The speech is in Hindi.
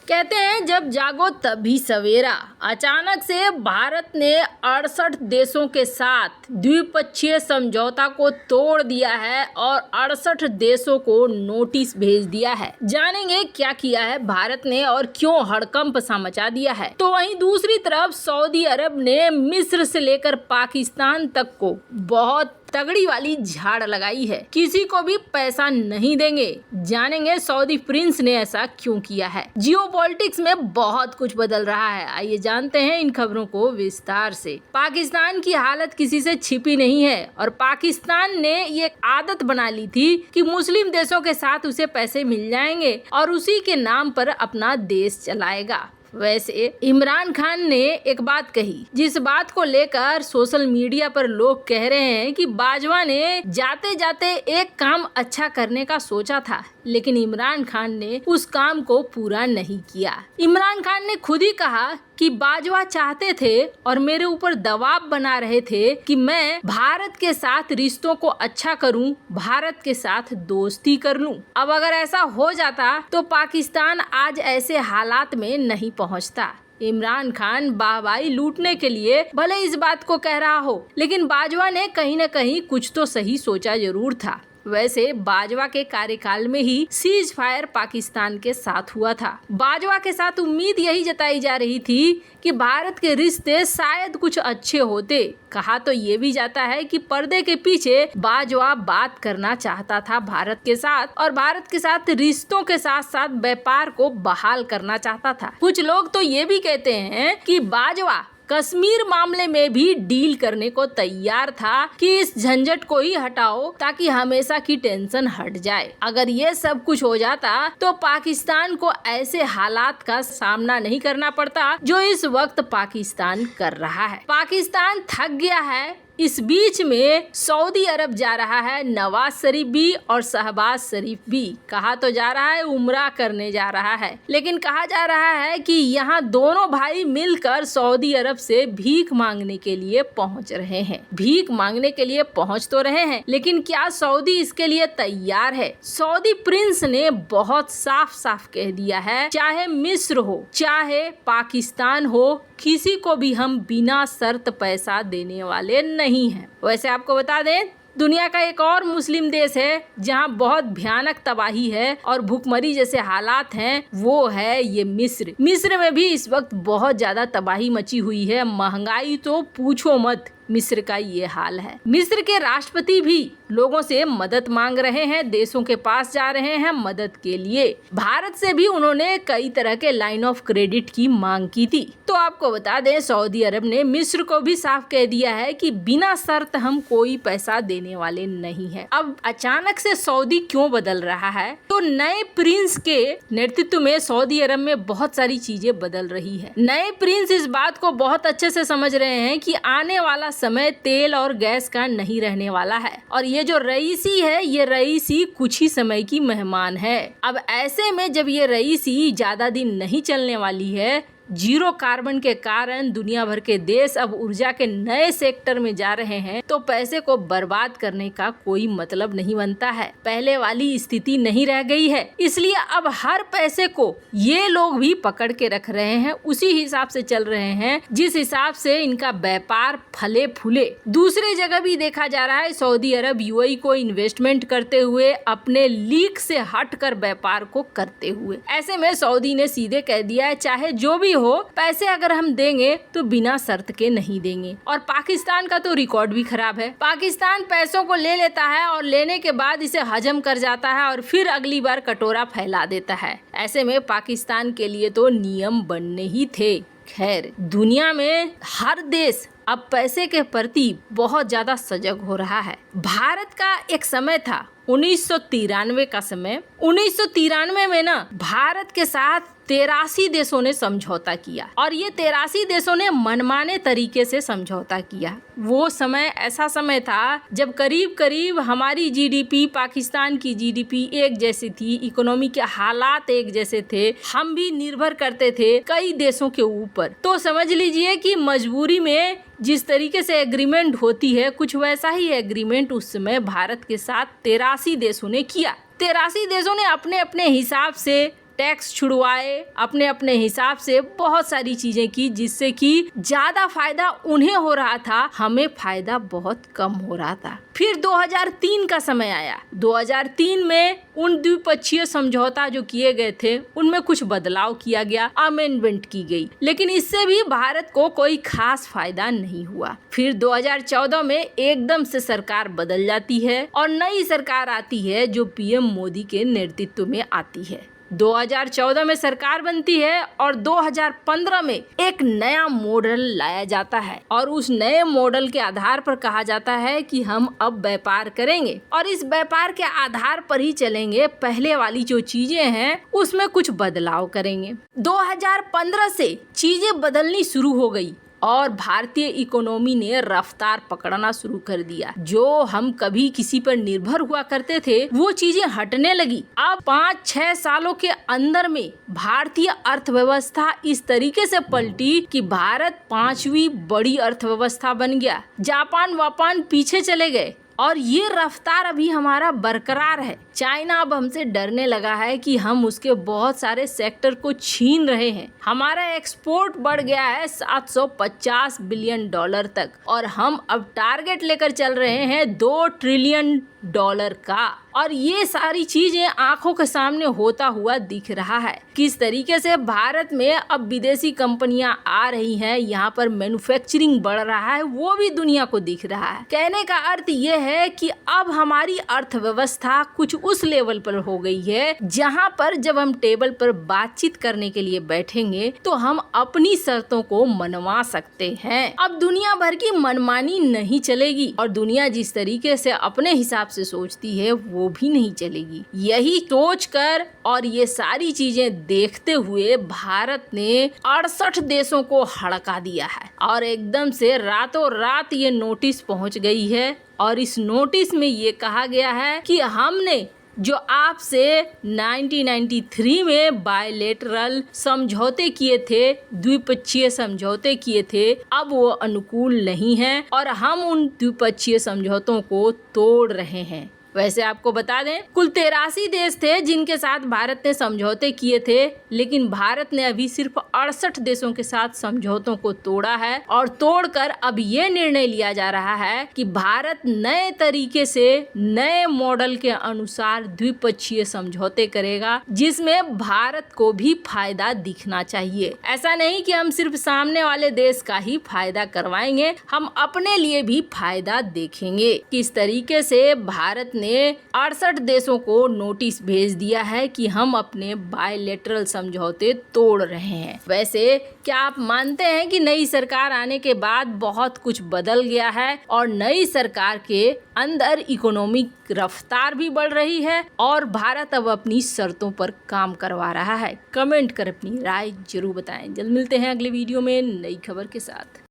कहते हैं जब जागो तभी सवेरा। अचानक से भारत ने 68 देशों के साथ द्विपक्षीय समझौता को तोड़ दिया है और 68 देशों को नोटिस भेज दिया है। जानेंगे क्या किया है भारत ने और क्यों हड़कंप सा मचा दिया है। तो वहीं दूसरी तरफ सऊदी अरब ने मिस्र से लेकर पाकिस्तान तक को बहुत तगड़ी वाली झाड़ लगाई है, किसी को भी पैसा नहीं देंगे। जानेंगे सऊदी प्रिंस ने ऐसा क्यों किया है। जियोपॉलिटिक्स में बहुत कुछ बदल रहा है, आइए जानते हैं इन खबरों को विस्तार से। पाकिस्तान की हालत किसी से छिपी नहीं है और पाकिस्तान ने ये आदत बना ली थी कि मुस्लिम देशों के साथ उसे पैसे मिल जाएंगे और उसी के नाम पर अपना देश चलाएगा। वैसे इमरान खान ने एक बात कही जिस बात को लेकर सोशल मीडिया पर लोग कह रहे हैं कि बाजवा ने जाते जाते एक काम अच्छा करने का सोचा था, लेकिन इमरान खान ने उस काम को पूरा नहीं किया। इमरान खान ने खुद ही कहा कि बाजवा चाहते थे और मेरे ऊपर दबाव बना रहे थे कि मैं भारत के साथ रिश्तों को अच्छा करूं, भारत के साथ दोस्ती कर लूं। अब अगर ऐसा हो जाता तो पाकिस्तान आज ऐसे हालात में नहीं पहुंचता। इमरान खान वाहवाही लूटने के लिए भले इस बात को कह रहा हो, लेकिन बाजवा ने कहीं न कहीं कुछ तो सही सोचा जरूर था। वैसे बाजवा के कार्यकाल में ही सीज फायर पाकिस्तान के साथ हुआ था। बाजवा के साथ उम्मीद यही जताई जा रही थी कि भारत के रिश्ते शायद कुछ अच्छे होते। कहा तो ये भी जाता है कि पर्दे के पीछे बाजवा बात करना चाहता था भारत के साथ और भारत के साथ रिश्तों के साथ साथ व्यापार को बहाल करना चाहता था। कुछ लोग तो ये भी कहते हैं कि बाजवा कश्मीर मामले में भी डील करने को तैयार था कि इस झंझट को ही हटाओ ताकि हमेशा की टेंशन हट जाए। अगर ये सब कुछ हो जाता तो पाकिस्तान को ऐसे हालात का सामना नहीं करना पड़ता जो इस वक्त पाकिस्तान कर रहा है। पाकिस्तान थक गया है। इस बीच में सऊदी अरब जा रहा है नवाज शरीफ भी और शहबाज शरीफ भी। कहा तो जा रहा है उम्रा करने जा रहा है, लेकिन कहा जा रहा है कि यहाँ दोनों भाई मिलकर सऊदी अरब से भीख मांगने के लिए पहुँच रहे हैं। भीख मांगने के लिए पहुँच तो रहे हैं, लेकिन क्या सऊदी इसके लिए तैयार है? सऊदी प्रिंस ने बहुत साफ साफ कह दिया है, चाहे मिस्र हो चाहे पाकिस्तान हो, किसी को भी हम बिना शर्त पैसा देने वाले नहीं हैं। वैसे आपको बता दें दुनिया का एक और मुस्लिम देश है जहां बहुत भयानक तबाही है और भूखमरी जैसे हालात हैं, वो है ये मिस्र। मिस्र में भी इस वक्त बहुत ज्यादा तबाही मची हुई है, महंगाई तो पूछो मत। मिस्र का ये हाल है। मिस्र के राष्ट्रपति भी लोगों से मदद मांग रहे हैं, देशों के पास जा रहे हैं मदद के लिए। भारत से भी उन्होंने कई तरह के लाइन ऑफ क्रेडिट की मांग की थी। तो आपको बता दें सऊदी अरब ने मिस्र को भी साफ कह दिया है कि बिना शर्त हम कोई पैसा देने वाले नहीं है। अब अचानक से सऊदी क्यों बदल रहा है? तो नए प्रिंस के नेतृत्व में सऊदी अरब में बहुत सारी चीजें बदल रही है। नए प्रिंस इस बात को बहुत अच्छे से समझ रहे हैं कि आने वाला समय तेल और गैस का नहीं रहने वाला है और ये जो रईसी है, ये रईसी कुछ ही समय की मेहमान है। अब ऐसे में जब ये रईसी ज्यादा दिन नहीं चलने वाली है, जीरो कार्बन के कारण दुनिया भर के देश अब ऊर्जा के नए सेक्टर में जा रहे हैं, तो पैसे को बर्बाद करने का कोई मतलब नहीं बनता है। पहले वाली स्थिति नहीं रह गई है, इसलिए अब हर पैसे को ये लोग भी पकड़ के रख रहे हैं, उसी हिसाब से चल रहे हैं जिस हिसाब से इनका व्यापार फले फूले। दूसरी जगह भी देखा जा रहा है सऊदी अरब यूएई को इन्वेस्टमेंट करते हुए अपने लीक से हटकर व्यापार को करते हुए। ऐसे में सऊदी ने सीधे कह दिया है चाहे जो भी हो, पैसे अगर हम देंगे तो बिना शर्त के नहीं देंगे। और पाकिस्तान का तो रिकॉर्ड भी खराब है। पाकिस्तान पैसों को ले लेता है और लेने के बाद इसे हजम कर जाता है और फिर अगली बार कटोरा फैला देता है। ऐसे में पाकिस्तान के लिए तो नियम बनने ही थे। खैर, दुनिया में हर देश अब पैसे के प्रति बहुत ज्यादा सजग हो रहा है। भारत का एक समय था 1993 का समय। 1993 में ना भारत के साथ 83 देशों ने समझौता किया और ये 83 देशों ने मनमाने तरीके से समझौता किया। वो समय ऐसा समय था जब करीब करीब हमारी जीडीपी पाकिस्तान की जीडीपी एक जैसी थी, इकोनॉमी के हालात एक जैसे थे, हम भी निर्भर करते थे कई देशों के ऊपर। तो समझ लीजिए कि मजबूरी में जिस तरीके से एग्रीमेंट होती है, कुछ वैसा ही एग्रीमेंट उस समय भारत के साथ 83 देशों ने किया। 83 देशों ने अपने अपने हिसाब से टैक्स छुड़वाए, अपने अपने हिसाब से बहुत सारी चीजें की, जिससे कि ज्यादा फायदा उन्हें हो रहा था, हमें फायदा बहुत कम हो रहा था। फिर 2003 का समय आया। 2003 में उन द्विपक्षीय समझौता जो किए गए थे उनमें कुछ बदलाव किया गया, अमेंडमेंट की गई, लेकिन इससे भी भारत को कोई खास फायदा नहीं हुआ। फिर 2014 में एकदम से सरकार बदल जाती है और नई सरकार आती है जो पीएम मोदी के नेतृत्व में आती है। 2014 में सरकार बनती है और 2015 में एक नया मॉडल लाया जाता है और उस नए मॉडल के आधार पर कहा जाता है कि हम अब व्यापार करेंगे और इस व्यापार के आधार पर ही चलेंगे। पहले वाली जो चीजें हैं उसमें कुछ बदलाव करेंगे। 2015 से चीजें बदलनी शुरू हो गई और भारतीय इकोनॉमी ने रफ्तार पकड़ना शुरू कर दिया। जो हम कभी किसी पर निर्भर हुआ करते थे वो चीजें हटने लगी। अब 5-6 सालों के अंदर में भारतीय अर्थव्यवस्था इस तरीके से पलटी कि भारत 5वीं बड़ी अर्थव्यवस्था बन गया। जापान वापान पीछे चले गए और ये रफ्तार अभी हमारा बरकरार है। चाइना अब हमसे डरने लगा है कि हम उसके बहुत सारे सेक्टर को छीन रहे हैं। हमारा एक्सपोर्ट बढ़ गया है 750 बिलियन डॉलर तक और हम अब टारगेट लेकर चल रहे हैं 2 ट्रिलियन डॉलर का। और ये सारी चीजें आंखों के सामने होता हुआ दिख रहा है। किस तरीके से भारत में अब विदेशी कंपनियां आ रही हैं, यहाँ पर मैन्युफैक्चरिंग बढ़ रहा है, वो भी दुनिया को दिख रहा है। कहने का अर्थ ये है कि अब हमारी अर्थव्यवस्था कुछ उस लेवल पर हो गई है जहाँ पर जब हम टेबल पर बातचीत करने के लिए बैठेंगे तो हम अपनी शर्तों को मनवा सकते हैं। अब दुनिया भर की मनमानी नहीं चलेगी और दुनिया जिस तरीके से अपने हिसाब से सोचती है वो भी नहीं चलेगी। यही सोच कर और ये सारी चीजें देखते हुए भारत ने 68 देशों को हड़का दिया है और एकदम से रातों रात ये नोटिस पहुंच गई है और इस नोटिस में ये कहा गया है कि हमने जो आपसे 1993 में बायलैटरल समझौते किए थे, द्विपक्षीय समझौते किए थे, अब वो अनुकूल नहीं है और हम उन द्विपक्षीय समझौतों को तोड़ रहे हैं। वैसे आपको बता दें कुल 83 देश थे जिनके साथ भारत ने समझौते किए थे, लेकिन भारत ने अभी सिर्फ 68 देशों के साथ समझौतों को तोड़ा है और तोड़कर अब ये निर्णय लिया जा रहा है कि भारत नए तरीके से नए मॉडल के अनुसार द्विपक्षीय समझौते करेगा जिसमें भारत को भी फायदा दिखना चाहिए। ऐसा नहीं कि हम सिर्फ सामने वाले देश का ही फायदा करवाएंगे, हम अपने लिए भी फायदा देखेंगे। किस तरीके से भारत ने 68 देशों को नोटिस भेज दिया है कि हम अपने बायलैटरल समझौते तोड़ रहे हैं। वैसे क्या आप मानते हैं कि नई सरकार आने के बाद बहुत कुछ बदल गया है और नई सरकार के अंदर इकोनॉमिक रफ्तार भी बढ़ रही है और भारत अब अपनी शर्तों पर काम करवा रहा है? कमेंट कर अपनी राय जरूर बताएं। जल्द मिलते हैं अगले वीडियो में नई खबर के साथ।